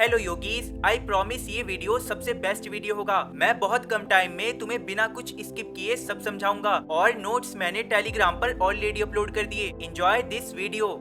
Hello yogis, I promise ये video सबसे best video होगा। मैं बहुत कम टाइम में तुम्हें बिना कुछ स्किप किए सब समझाऊंगा और नोट्स मैंने टेलीग्राम पर ऑलरेडी अपलोड कर दिए। Enjoy this video.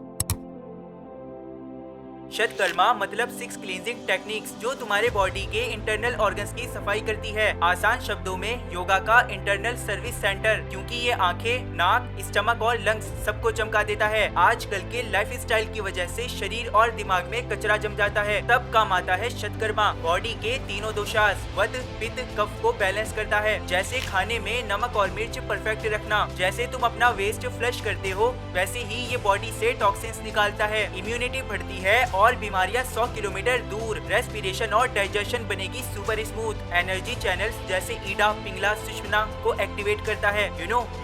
शतकर्मा मतलब 6 क्लींजिंग टेक्निक्स जो तुम्हारे बॉडी के इंटरनल ऑर्गन्स की सफाई करती है। आसान शब्दों में योगा का इंटरनल सर्विस सेंटर, क्योंकि ये आंखें, नाक, स्टमक और लंग्स सबको चमका देता है। आजकल के लाइफस्टाइल की वजह से शरीर और दिमाग में कचरा जम जाता है, तब काम आता है शतकर्मा। बॉडी के तीनों दोषास वात, पित्त, कफ को बैलेंस करता है। जैसे खाने में नमक और मिर्च परफेक्ट रखना, जैसे तुम अपना वेस्ट फ्लश करते हो, वैसे ही ये बॉडी से टॉक्सिन्स निकालता है। इम्यूनिटी बढ़ती है और बीमारियां 100 किलोमीटर दूर। रेस्पिरेशन और डाइजेशन बनेगी सुपर स्मूथ। एनर्जी चैनल्स जैसे ईडा, पिंगला, सुषुम्ना को एक्टिवेट करता है।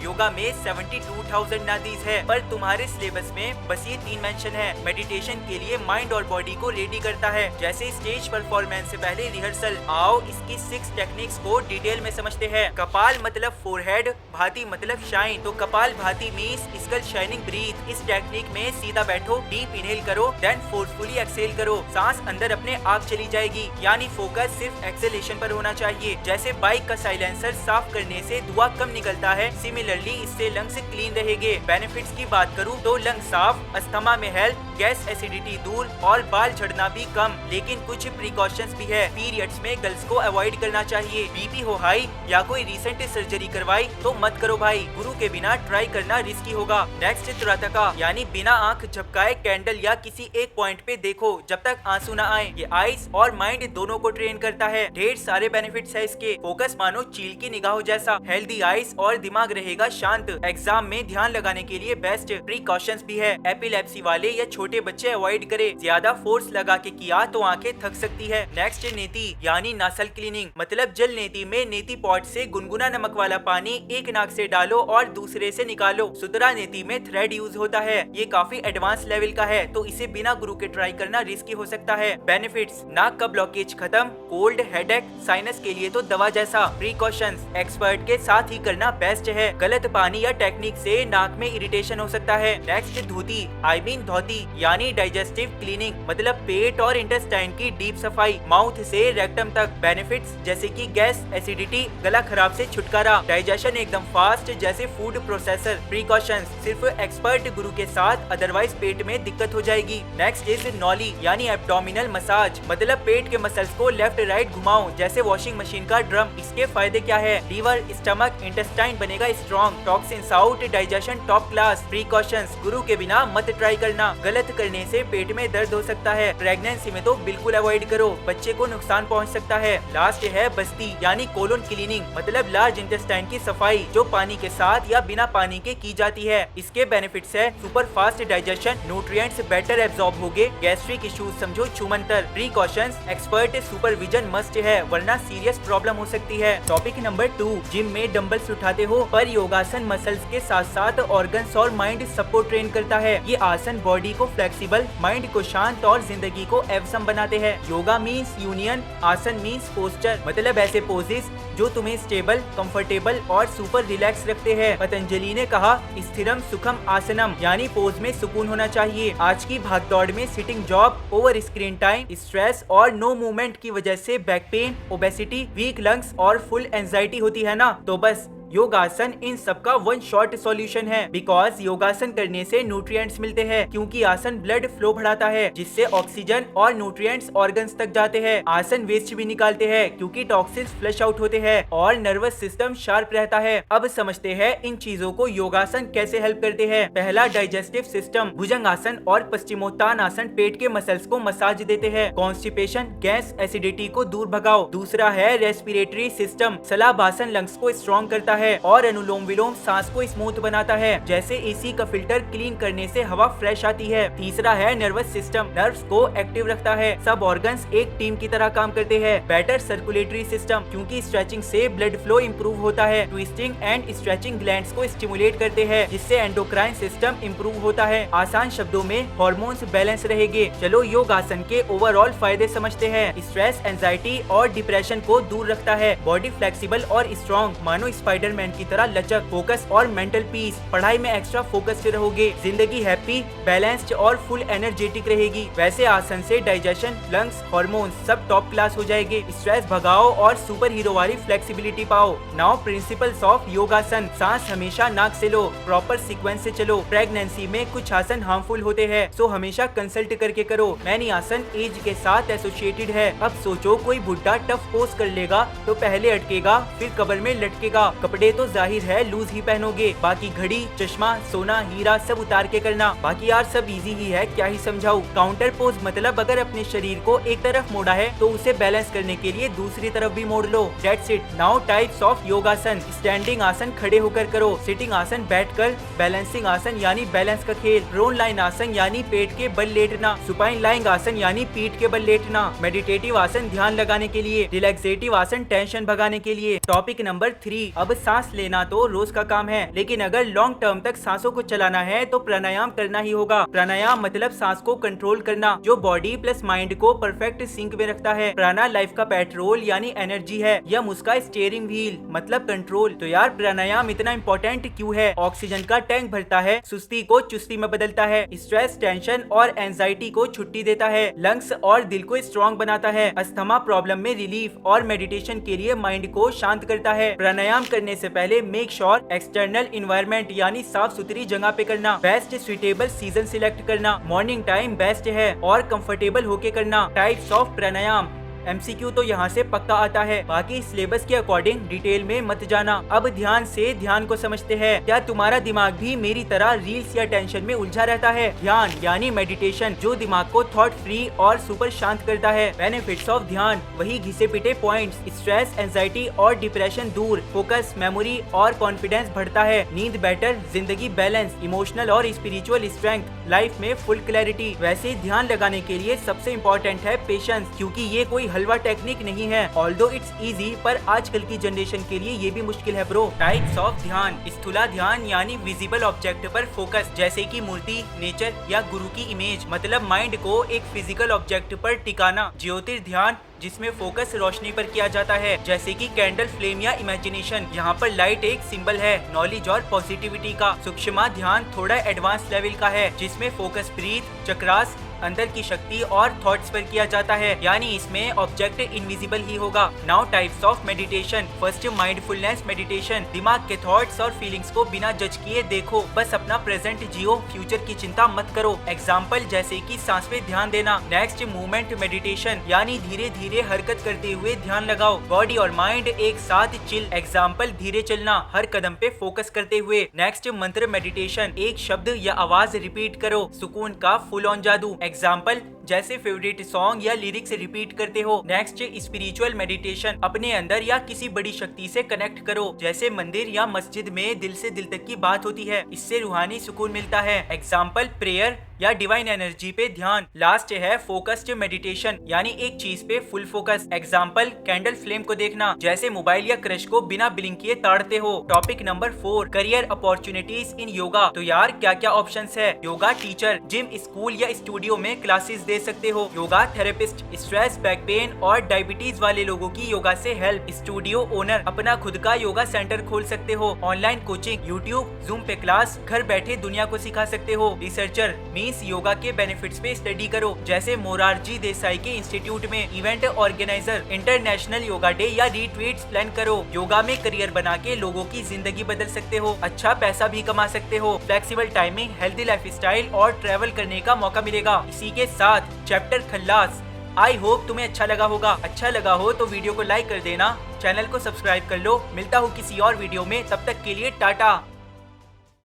योगा में 72,000 नाडीज है, पर तुम्हारे सिलेबस में बस ये 3 मेंशन है। मेडिटेशन के लिए माइंड और बॉडी को रेडी करता है, जैसे स्टेज परफॉर्मेंस से पहले रिहर्सल। आओ इसकी 6 टेक्निक्स को डिटेल में समझते हैं। कपाल मतलब फोरहेड, भाती मतलब शाइन। तो कपाल भाती मीन्स स्कल शाइनिंग ब्रीथ। इस टेक्निक में सीधा बैठो, डीप इनहेल करो, देन फोर्सफुली एक्सेल करो। सांस अंदर अपने आप चली जाएगी, यानी फोकस सिर्फ एक्सेलेशन पर होना चाहिए। जैसे बाइक का साइलेंसर साफ करने से धुआं कम निकलता है, सिमिलरली इससे लंग्स क्लीन रहेंगे। बेनिफिट्स की बात करूं तो लंग साफ, अस्थमा में हेल्प, गैस एसिडिटी दूर और बाल झड़ना भी कम। लेकिन कुछ प्रिकॉशंस भी है। पीरियड्स में गर्ल्स को अवॉइड करना चाहिए। बीपी हो हाई या कोई रिसेंट सर्जरी करवाई तो मत करो भाई। गुरु के बिना ट्राई करना रिस्की होगा। नेक्स्ट त्राटका, यानी बिना आंख झपकाए कैंडल या किसी एक पॉइंट पे देखो जब तक आंसू ना आए। ये आईज और माइंड दोनों को ट्रेन करता है। ढेर सारे बेनिफिट्स है इसके। फोकस मानो चील की निगाहों जैसा। हेल्दी आईज और दिमाग रहेगा शांत। एग्जाम में ध्यान लगाने के लिए बेस्ट। प्रिकॉशंस भी है। एपिलेप्सी वाले या छोटे बच्चे अवॉइड करे। ज्यादा फोर्स लगा के किया तो आंखें थक सकती है। नेक्स्ट नेति, यानी नासल क्लीनिंग, मतलब जल नेति में नेति पॉट से गुनगुना नमक वाला पानी एक नाक से डालो और दूसरे से निकालो। सुतरा नेति में थ्रेड यूज होता है। ये काफी एडवांस लेवल का है, तो इसे बिना गुरु के ट्राई करना रिस्की हो सकता है। बेनिफिट्स, नाक का ब्लॉकेज खत्म, कोल्ड, हेडेक, साइनस के लिए तो दवा जैसा। प्रिकॉशंस, एक्सपर्ट के साथ ही करना बेस्ट है। गलत पानी या टेक्निक से नाक में इरिटेशन हो सकता है। नेक्स्ट धोती, आई मीन धोती, यानी डाइजेस्टिव क्लीनिंग, मतलब पेट और इंटेस्टाइन की डीप सफाई, माउथ से रेक्टम तक। बेनिफिट्स जैसे कि गैस, एसिडिटी, गला खराब से छुटकारा, डाइजेशन एकदम फास्ट जैसे फूड प्रोसेसर। प्रिकॉशंस, सिर्फ एक्सपर्ट गुरु के साथ, अदरवाइज पेट में दिक्कत हो जाएगी। नेक्स्ट इज नॉली, यानी एब्डोमिनल मसाज, मतलब पेट के मसल्स को लेफ्ट राइट घुमाओ जैसे वॉशिंग मशीन का ड्रम। इसके फायदे क्या है? लीवर, स्टमक, इंटेस्टाइन बनेगा strong, toxins out, digestion top class. Precautions, गुरु के बिना मत ट्राई करना। गलत करने से पेट में दर्द हो सकता है। प्रेगनेंसी में तो बिल्कुल अवॉइड करो, बच्चे को नुकसान पहुंच सकता है। लास्ट है बस्ती, यानी कोलोन क्लीनिंग, मतलब लार्ज इंटेस्टाइन की सफाई, जो पानी के साथ या बिना पानी के की जाती है। इसके बेनिफिट्स है super fast digestion, nutrients better absorb होंगे, गैस्ट्रिक इश्यूज समझो छूमंतर। प्रिकॉशंस, एक्सपर्ट सुपरविजन मस्ट है, वरना सीरियस प्रॉब्लम हो सकती है। टॉपिक नंबर 2, जिम में डंबल्स उठाते हो, पर योगासन मसल्स के साथ साथ ऑर्गन्स और माइंड सबको ट्रेन करता है। ये आसन बॉडी को फ्लेक्सिबल, माइंड को शांत और जिंदगी को एवसम बनाते हैं। योगा मीन्स यूनियन, आसन मीन्स पोस्चर, मतलब ऐसे पोजेस जो तुम्हें स्टेबल, कंफर्टेबल और सुपर रिलैक्स रखते हैं। पतंजलि ने कहा, स्थिरम सुखम आसनम, यानी पोज में सुकून होना चाहिए। आज की भागदौड़ में sitting job, over screen time, stress और नो मूवमेंट की वजह से back pain, obesity, weak lungs और फुल एंजाइटी होती है ना, तो बस योगासन इन सबका वन शॉट सॉल्यूशन है। बिकॉज योगासन करने से न्यूट्रिएंट्स मिलते हैं, क्योंकि आसन ब्लड फ्लो बढ़ाता है, जिससे ऑक्सीजन और न्यूट्रिएंट्स ऑर्गन्स तक जाते हैं। आसन वेस्ट भी निकालते हैं, क्योंकि टॉक्सिन्स फ्लश आउट होते हैं और नर्वस सिस्टम शार्प रहता है। अब समझते हैं इन चीजों को योगासन कैसे हेल्प करते हैं। पहला, डाइजेस्टिव सिस्टम, भुजंगासन और पश्चिमोत्तानासन पेट के मसल्स को मसाज देते हैं। कॉन्स्टिपेशन, गैस, एसिडिटी को दूर भगाओ। दूसरा है रेस्पिरेटरी सिस्टम, सलाबासन लंग्स को स्ट्रॉन्ग करता है और अनुलोम विलोम सांस को स्मूथ बनाता है, जैसे एसी का फिल्टर क्लीन करने से हवा फ्रेश आती है। तीसरा है नर्वस सिस्टम, नर्व्स को एक्टिव रखता है। सब ऑर्गन्स एक टीम की तरह काम करते हैं। बेटर सर्कुलेटरी सिस्टम, क्योंकि स्ट्रेचिंग से ब्लड फ्लो इंप्रूव होता है। ट्विस्टिंग एंड स्ट्रेचिंग ग्लैंड्स को स्टिमुलेट करते हैं, जिससे एंडोक्राइन सिस्टम इंप्रूव होता है। आसान शब्दों में हार्मोन्स बैलेंस रहेंगे। चलो योगासन के ओवरऑल फायदे समझते हैं। स्ट्रेस, एंजाइटी और डिप्रेशन को दूर रखता है। बॉडी फ्लेक्सिबल और स्ट्रॉन्ग, मानो स्पाइडर स्पाइडरमैन की तरह लचक, फोकस और मेंटल पीस। पढ़ाई में एक्स्ट्रा फोकस्ड रहोगे। जिंदगी हैप्पी, बैलेंस्ड और फुल एनर्जेटिक रहेगी। वैसे आसन से डाइजेशन, लंग्स, हार्मोन सब टॉप क्लास हो जाएंगे। स्ट्रेस भगाओ और सुपर हीरो वाली फ्लेक्सिबिलिटी पाओ। नाउ प्रिंसिपल्स ऑफ योगासन। सांस हमेशा नाक से लो, प्रॉपर सीक्वेंस से चलो। प्रेगनेंसी में कुछ आसन हार्मफुल होते हैं, सो हमेशा कंसल्ट करके करो। मैनी आसन एज के साथ एसोसिएटेड है। अब सोचो कोई बुड्ढा टफ पोज कर लेगा तो पहले अटकेगा, फिर कबर में लटकेगा। कपड़े तो जाहिर है लूज ही पहनोगे, बाकी घड़ी, चश्मा, सोना, हीरा सब उतार के करना। बाकी यार सब इजी ही है, क्या ही समझाऊं। काउंटर पोज मतलब अगर अपने शरीर को एक तरफ मोड़ा है तो उसे बैलेंस करने के लिए दूसरी तरफ भी मोड़ लो। That's it. Now types of yogasana. Standing asana खड़े होकर करो, सिटिंग आसन बैठकर, बैलेंसिंग आसन यानी बैलेंस का खेल, प्रोन लाइन आसन यानी पेट के बल लेटना, सुपाइन लाइंग आसन यानी पीठ के बल लेटना, मेडिटेटिव आसन ध्यान लगाने के लिए, रिलैक्सेटिव आसन टेंशन भगाने के लिए। Topic number 3। अब सांस लेना तो रोज का काम है, लेकिन अगर लॉन्ग टर्म तक सांसों को चलाना है तो प्राणायाम करना ही होगा। प्राणायाम मतलब सांस को कंट्रोल करना, जो बॉडी प्लस माइंड को परफेक्ट सिंक में रखता है। प्राणा लाइफ का पेट्रोल यानी एनर्जी है, यह उसका स्टीयरिंग व्हील मतलब कंट्रोल। तो यार प्राणायाम इतना इम्पोर्टेंट क्यों है? ऑक्सीजन का टैंक भरता है, सुस्ती को चुस्ती में बदलता है, स्ट्रेस, टेंशन और एंजाइटी को छुट्टी देता है, लंग्स और दिल को स्ट्रॉन्ग बनाता है, अस्थमा प्रॉब्लम में रिलीफ और मेडिटेशन के लिए माइंड को शांत करता है। प्राणायाम करने से पहले मेक श्योर एक्सटर्नल इन्वायरमेंट यानी साफ सुथरी जगह पे करना। बेस्ट सुइटेबल सीजन सिलेक्ट करना, मॉर्निंग टाइम बेस्ट है और कंफर्टेबल होके करना। Types of pranayama. MCQ तो यहाँ से पक्का आता है, बाकी सिलेबस के अकॉर्डिंग डिटेल में मत जाना। अब ध्यान से ध्यान को समझते हैं। क्या तुम्हारा दिमाग भी मेरी तरह रील्स या टेंशन में उलझा रहता है? ध्यान यानी मेडिटेशन, जो दिमाग को थॉट फ्री और सुपर शांत करता है। बेनिफिट्स ऑफ ध्यान, वही घिसे पिटे पॉइंट्स, स्ट्रेस, एंजाइटी और डिप्रेशन दूर, फोकस, मेमोरी और कॉन्फिडेंस बढ़ता है, नींद बेटर, जिंदगी बैलेंस, इमोशनल और स्पिरिचुअल स्ट्रेंथ, लाइफ में फुल क्लैरिटी। वैसे ध्यान लगाने के लिए सबसे इम्पोर्टेंट है पेशेंस, क्योंकि ये कोई हलवा टेक्निक नहीं है। ऑल्दो इट्स इजी, पर आजकल की जनरेशन के लिए ये भी मुश्किल है ब्रो। टाइप्स ऑफ ध्यान। स्थूला ध्यान यानी विजिबल ऑब्जेक्ट पर फोकस, जैसे कि मूर्ति, नेचर या गुरु की इमेज, मतलब माइंड को एक फिजिकल ऑब्जेक्ट पर टिकाना। ज्योतिर्ध्यान, जिसमें फोकस रोशनी पर किया जाता है, जैसे कि कैंडल फ्लेम या इमेजिनेशन। यहाँ पर लाइट एक सिंबल है नॉलेज और पॉजिटिविटी का। सूक्ष्म ध्यान थोड़ा एडवांस लेवल का है, जिसमें फोकस ब्रीथ, चक्रास, अंदर की शक्ति और थॉट्स पर किया जाता है, यानी इसमें ऑब्जेक्ट इनविजिबल ही होगा। Now types of meditation. First mindfulness meditation, दिमाग के थॉट्स और फीलिंग्स को बिना जज किए देखो, बस अपना प्रेजेंट जियो, फ्यूचर की चिंता मत करो। एग्जाम्पल जैसे कि सांस पे ध्यान देना। नेक्स्ट मूवमेंट मेडिटेशन, यानी धीरे धीरे हरकत करते हुए ध्यान लगाओ, बॉडी और माइंड एक साथ चिल। एग्जाम्पल धीरे चलना, हर कदम पे फोकस करते हुए। नेक्स्ट मंत्र मेडिटेशन, एक शब्द या आवाज रिपीट करो, सुकून का फुल ऑन जादू। एग्जाम्पल जैसे फेवरेट सॉन्ग या लिरिक्स रिपीट करते हो। नेक्स्ट स्पिरिचुअल मेडिटेशन, अपने अंदर या किसी बड़ी शक्ति से कनेक्ट करो, जैसे मंदिर या मस्जिद में दिल से दिल तक की बात होती है, इससे रूहानी सुकून मिलता है। एग्जाम्पल प्रेयर या डिवाइन एनर्जी पे ध्यान। लास्ट है फोकस्ड मेडिटेशन, यानी एक चीज पे full focus. Example candle flame को देखना, जैसे मोबाइल या क्रश को बिना ब्लिंक किए ताड़ते हो। Topic number 4, career opportunities in yoga. तो यार क्या क्या ऑप्शंस है? योगा टीचर, जिम, स्कूल या स्टूडियो में क्लासेस दे सकते हो। Yoga therapist, stress, back pain और डायबिटीज वाले लोगों की योगा से हेल्प। स्टूडियो ओनर, अपना खुद का योगा सेंटर खोल सकते हो। ऑनलाइन कोचिंग, यूट्यूब, जूम पे क्लास, घर बैठे दुनिया को सिखा सकते हो। रिसर्चर मींस योगा के बेनिफिट्स पे स्टडी करो, जैसे मोरारजी देसाई के इंस्टीट्यूट में। Event organiser, international yoga day या रिट्रीट्स प्लान करो। योगा में करियर बना के लोगों की जिंदगी बदल सकते हो, अच्छा पैसा भी कमा सकते हो। फ्लेक्सिबल टाइमिंग, हेल्दी लाइफस्टाइल और ट्रैवल करने का मौका मिलेगा। इसी के साथ चैप्टर खल्लास। आई होप तुम्हें अच्छा लगा होगा। अच्छा लगा हो तो वीडियो को लाइक कर देना, चैनल को सब्सक्राइब कर लो। मिलता हूँ किसी और वीडियो में, तब तक के लिए टाटा।